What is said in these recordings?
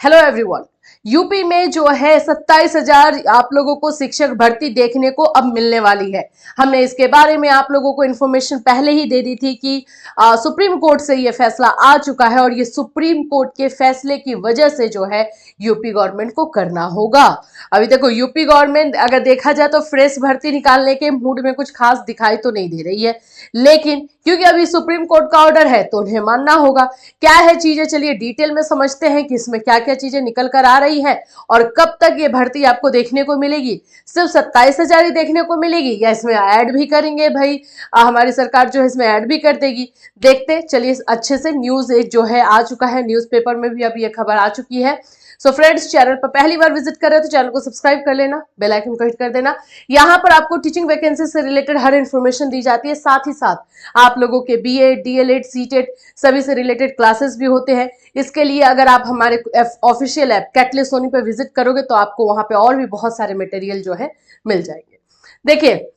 Hello everyone. UP में जो है 27,000 आप लोगों को शिक्षक भर्ती देखने को अब मिलने वाली है। हमने इसके बारे में आप लोगों को इन्फॉर्मेशन पहले ही दे दी थी कि सुप्रीम कोर्ट से ये फैसला आ चुका है और ये सुप्रीम कोर्ट के फैसले की वजह से जो है यूपी गवर्नमेंट को करना होगा। अभी देखो यूपी गवर्नमेंट अगर देखा जाए तो फ्रेश भर्ती निकालने के मूड में कुछ खास दिखाई तो नहीं दे रही है, लेकिन क्योंकि अभी सुप्रीम कोर्ट का ऑर्डर है तो उन्हें मानना होगा। क्या है चीजें, चलिए डिटेल में समझते हैं कि इसमें क्या क्या चीजें निकल कर आ रही है और कब तक ये भर्ती आपको देखने को मिलेगी। सिर्फ 27,000 ही देखने को मिलेगी या इसमें ऐड भी करेंगे भाई, हमारी सरकार जो है इसमें ऐड भी कर देगी। देखते चलिए अच्छे से। न्यूज एक जो है आ चुका है, न्यूज़पेपर में भी अभी ये खबर आ चुकी है। सो फ्रेंड्स, चैनल पर पहली बार विजिट कर रहे हो तो चैनल को सब्सक्राइब कर लेना, बेल आइकन को हिट कर देना। यहाँ पर आपको टीचिंग वैकेंसी से रिलेटेड हर इंफॉर्मेशन दी जाती है, साथ ही साथ आप लोगों के बीएड, डीएलएड, सीटेट सभी से रिलेटेड क्लासेस भी होते हैं। इसके लिए अगर आप हमारे ऑफिशियल ऐप कैटलिस्ट सोनी पर विजिट करोगे तो आपको वहां पे और भी बहुत सारे मटेरियल जो है मिल जाएंगे। देखिए,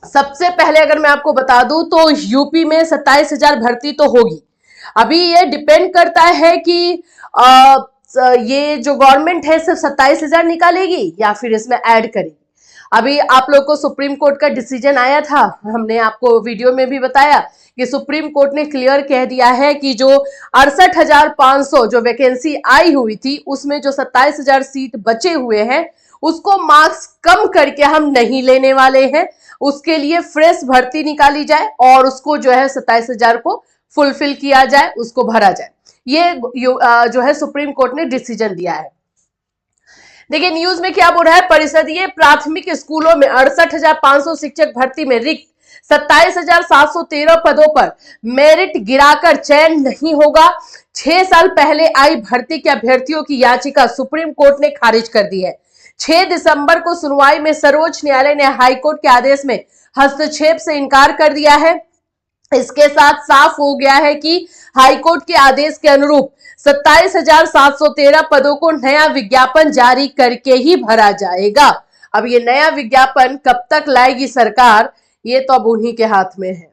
सबसे पहले अगर मैं आपको बता दूं तो यूपी में 27,000 भर्ती तो होगी। अभी ये डिपेंड करता है कि ये जो गवर्नमेंट है सिर्फ 27,000 निकालेगी या फिर इसमें ऐड करेगी। अभी आप लोग को सुप्रीम कोर्ट का डिसीजन आया था, हमने आपको वीडियो में भी बताया कि सुप्रीम कोर्ट ने क्लियर कह दिया है कि जो 68,500 जो वैकेंसी आई हुई थी उसमें जो 27,000 सीट बचे हुए हैं उसको मार्क्स कम करके हम नहीं लेने वाले हैं। उसके लिए फ्रेश भर्ती निकाली जाए और उसको जो है 27,000 को फुलफिल किया जाए, उसको भरा जाए। ये जो है सुप्रीम कोर्ट ने डिसीजन दिया है। देखिए न्यूज में क्या बोल रहा है, परिषदीय प्राथमिक स्कूलों में 68,500 शिक्षक भर्ती में रिक्त 27,713 पदों पर मेरिट गिराकर चयन नहीं होगा। 6 साल पहले आई भर्ती के अभ्यर्थियों की याचिका सुप्रीम कोर्ट ने खारिज कर दी है। 6 दिसंबर को सुनवाई में सर्वोच्च न्यायालय ने हाईकोर्ट के आदेश में हस्तक्षेप से इनकार कर दिया है। इसके साथ साफ हो गया है कि हाईकोर्ट के आदेश के अनुरूप 27,713 पदों को नया विज्ञापन जारी करके ही भरा जाएगा। अब ये नया विज्ञापन कब तक लाएगी सरकार, ये तो अब उन्हीं के हाथ में है।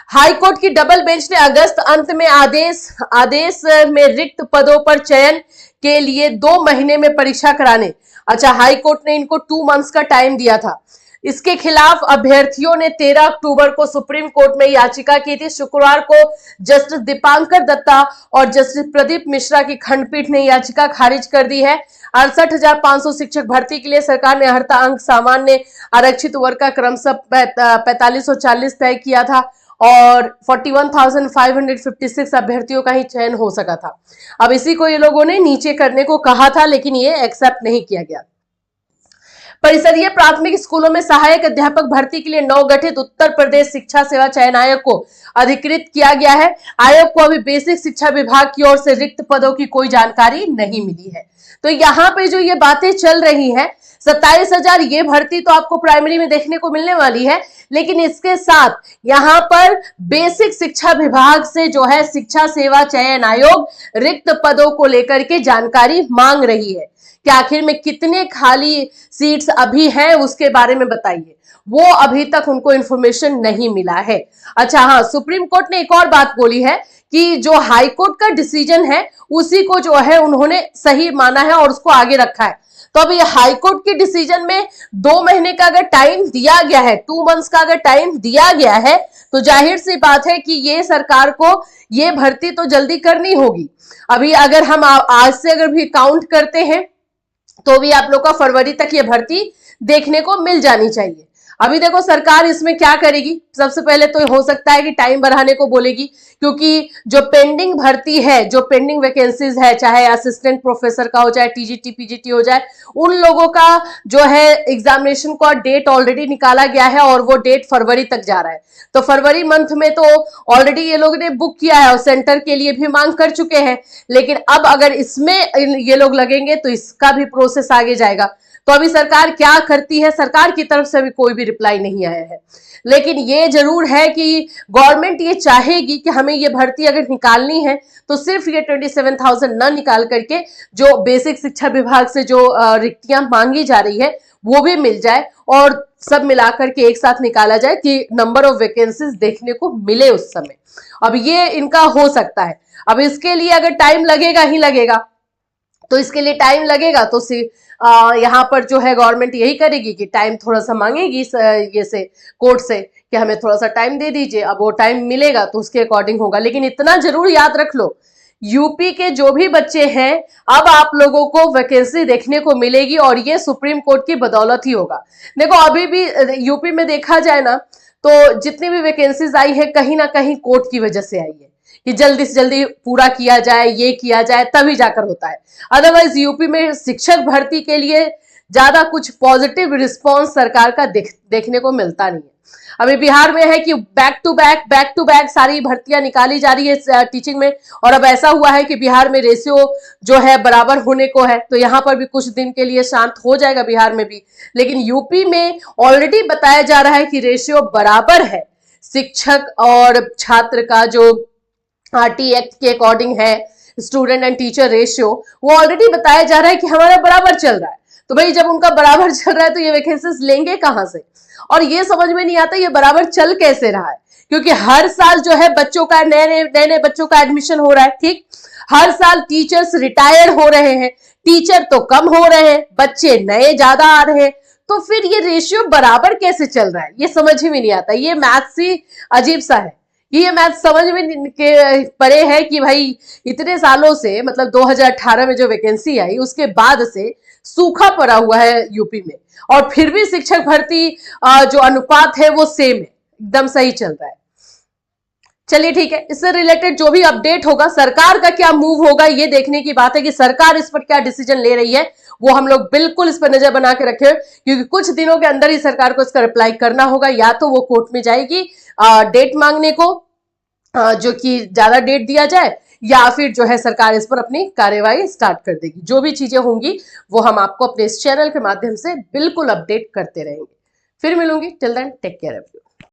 हाईकोर्ट की डबल बेंच ने अगस्त अंत में आदेश में रिक्त पदों पर चयन के लिए 2 महीने में परीक्षा कराने, अच्छा हाईकोर्ट ने इनको 2 मंथ्स का टाइम दिया था। इसके खिलाफ अभ्यर्थियों ने 13 अक्टूबर को सुप्रीम कोर्ट में याचिका की थी। शुक्रवार को जस्टिस दीपांकर दत्ता और जस्टिस प्रदीप मिश्रा की खंडपीठ ने याचिका खारिज कर दी है। 68,500 शिक्षक भर्ती के लिए सरकार ने अर्हता अंक सामान्य आरक्षित वर्ग का क्रमशः 4540 तय किया था और 41,556 अभ्यर्थियों का ही चयन हो सका था। अब इसी को ये लोगों ने नीचे करने को कहा था, लेकिन ये एक्सेप्ट नहीं किया गया। परिषदीय प्राथमिक स्कूलों में सहायक अध्यापक भर्ती के लिए नवगठित उत्तर प्रदेश शिक्षा सेवा चयन आयोग को अधिकृत किया गया है। आयोग को अभी बेसिक शिक्षा विभाग की ओर से रिक्त पदों की कोई जानकारी नहीं मिली है। तो यहाँ पे जो ये बातें चल रही हैं, 27,000 ये भर्ती तो आपको प्राइमरी में देखने को मिलने वाली है, लेकिन इसके साथ यहाँ पर बेसिक शिक्षा विभाग से जो है शिक्षा सेवा चयन आयोग रिक्त पदों को लेकर के जानकारी मांग रही है कि आखिर में कितने खाली सीट्स अभी हैं उसके बारे में बताइए। वो अभी तक उनको इंफॉर्मेशन नहीं मिला है। अच्छा हाँ, सुप्रीम कोर्ट ने एक और बात बोली है कि जो हाई कोर्ट का डिसीजन है उसी को जो है उन्होंने सही माना है और उसको आगे रखा है। तो अब ये हाई कोर्ट के डिसीजन में 2 महीने का अगर टाइम दिया गया है, 2 मंथ्स का अगर टाइम दिया गया है, तो जाहिर सी बात है कि ये सरकार को ये भर्ती तो जल्दी करनी होगी। अभी अगर हम आज से अगर भी काउंट करते हैं तो भी आप लोग का फरवरी तक ये भर्ती देखने को मिल जानी चाहिए। अभी देखो सरकार इसमें क्या करेगी। सबसे पहले तो हो सकता है कि टाइम बढ़ाने को बोलेगी, क्योंकि जो पेंडिंग भर्ती है, जो पेंडिंग वैकेंसीज है, चाहे असिस्टेंट प्रोफेसर का हो, चाहे टीजीटी पीजीटी हो जाए, उन लोगों का जो है एग्जामिनेशन का डेट ऑलरेडी निकाला गया है और वो डेट फरवरी तक जा रहा है। तो फरवरी मंथ में तो ऑलरेडी ये लोग ने बुक किया है और सेंटर के लिए भी मांग कर चुके हैं, लेकिन अब अगर इसमें ये लोग लगेंगे तो इसका भी प्रोसेस आगे जाएगा। तो अभी सरकार क्या करती है, सरकार की तरफ से अभी कोई भी रिप्लाई नहीं आया है, लेकिन ये जरूर है कि गवर्नमेंट ये चाहेगी कि हमें ये भर्ती अगर निकालनी है तो सिर्फ ये 27,000 न निकाल करके जो बेसिक शिक्षा विभाग से जो रिक्तियां मांगी जा रही है वो भी मिल जाए और सब मिलाकर के एक साथ निकाला जाए कि नंबर ऑफ वैकेंसीज देखने को मिले उस समय। अब ये इनका हो सकता है। अब इसके लिए अगर टाइम लगेगा ही लगेगा, तो इसके लिए टाइम लगेगा। तो यहाँ पर जो है गवर्नमेंट यही करेगी कि टाइम थोड़ा सा मांगेगी ये से कोर्ट से कि हमें थोड़ा सा टाइम दे दीजिए। अब वो टाइम मिलेगा तो उसके अकॉर्डिंग होगा। लेकिन इतना जरूर याद रख लो, यूपी के जो भी बच्चे हैं, अब आप लोगों को वैकेंसी देखने को मिलेगी और ये सुप्रीम कोर्ट की बदौलत ही होगा। देखो अभी भी यूपी में देखा जाए ना, तो जितनी भी वैकेंसीज आई है कहीं ना कहीं कोर्ट की वजह से आई है कि जल्दी से जल्दी पूरा किया जाए, ये किया जाए, तभी जाकर होता है। अदरवाइज यूपी में शिक्षक भर्ती के लिए ज्यादा कुछ पॉजिटिव रिस्पॉन्स सरकार का देखने को मिलता नहीं है। अभी बिहार में है कि बैक टू बैक सारी भर्तियां निकाली जा रही है टीचिंग में, और अब ऐसा हुआ है कि बिहार में रेशियो जो है बराबर होने को है। तो यहाँ पर भी कुछ दिन के लिए शांत हो जाएगा बिहार में भी। लेकिन यूपी में ऑलरेडी बताया जा रहा है कि रेशियो बराबर है, शिक्षक और छात्र का जो आरटी एक्ट के अकॉर्डिंग है, स्टूडेंट एंड टीचर रेशियो, वो ऑलरेडी बताया जा रहा है कि हमारा बराबर चल रहा है। तो भाई जब उनका बराबर चल रहा है तो ये वैकेंसीज लेंगे कहां से? और ये समझ में नहीं आता ये बराबर चल कैसे रहा है, क्योंकि हर साल जो है बच्चों का नए बच्चों का एडमिशन हो रहा है। ठीक, हर साल टीचर्स रिटायर हो रहे हैं, टीचर तो कम हो रहे हैं, बच्चे नए ज्यादा आ रहे हैं। तो फिर ये रेशियो बराबर कैसे चल रहा है, ये समझ ही में नहीं आता। ये मैथ्स ही अजीब सा है। ये मैथ समझ में के परे है कि भाई इतने सालों से, मतलब 2018 में जो वैकेंसी आई उसके बाद से सूखा पड़ा हुआ है यूपी में, और फिर भी शिक्षक भर्ती जो अनुपात है वो सेम है, एकदम सही चल रहा है। चलिए ठीक है, इससे रिलेटेड जो भी अपडेट होगा, सरकार का क्या मूव होगा, ये देखने की बात है कि सरकार इस पर क्या डिसीजन ले रही है। वो हम लोग बिल्कुल इस पर नजर बना के रखे, क्योंकि कुछ दिनों के अंदर ही सरकार को इसका रिप्लाई करना होगा। या तो वो कोर्ट में जाएगी डेट मांगने को, जो कि ज्यादा डेट दिया जाए, या फिर जो है सरकार इस पर अपनी कार्यवाही स्टार्ट कर देगी। जो भी चीजें होंगी वो हम आपको अपने इस चैनल के माध्यम से बिल्कुल अपडेट करते रहेंगे। फिर मिलूंगी, टिल देन टेक केयर।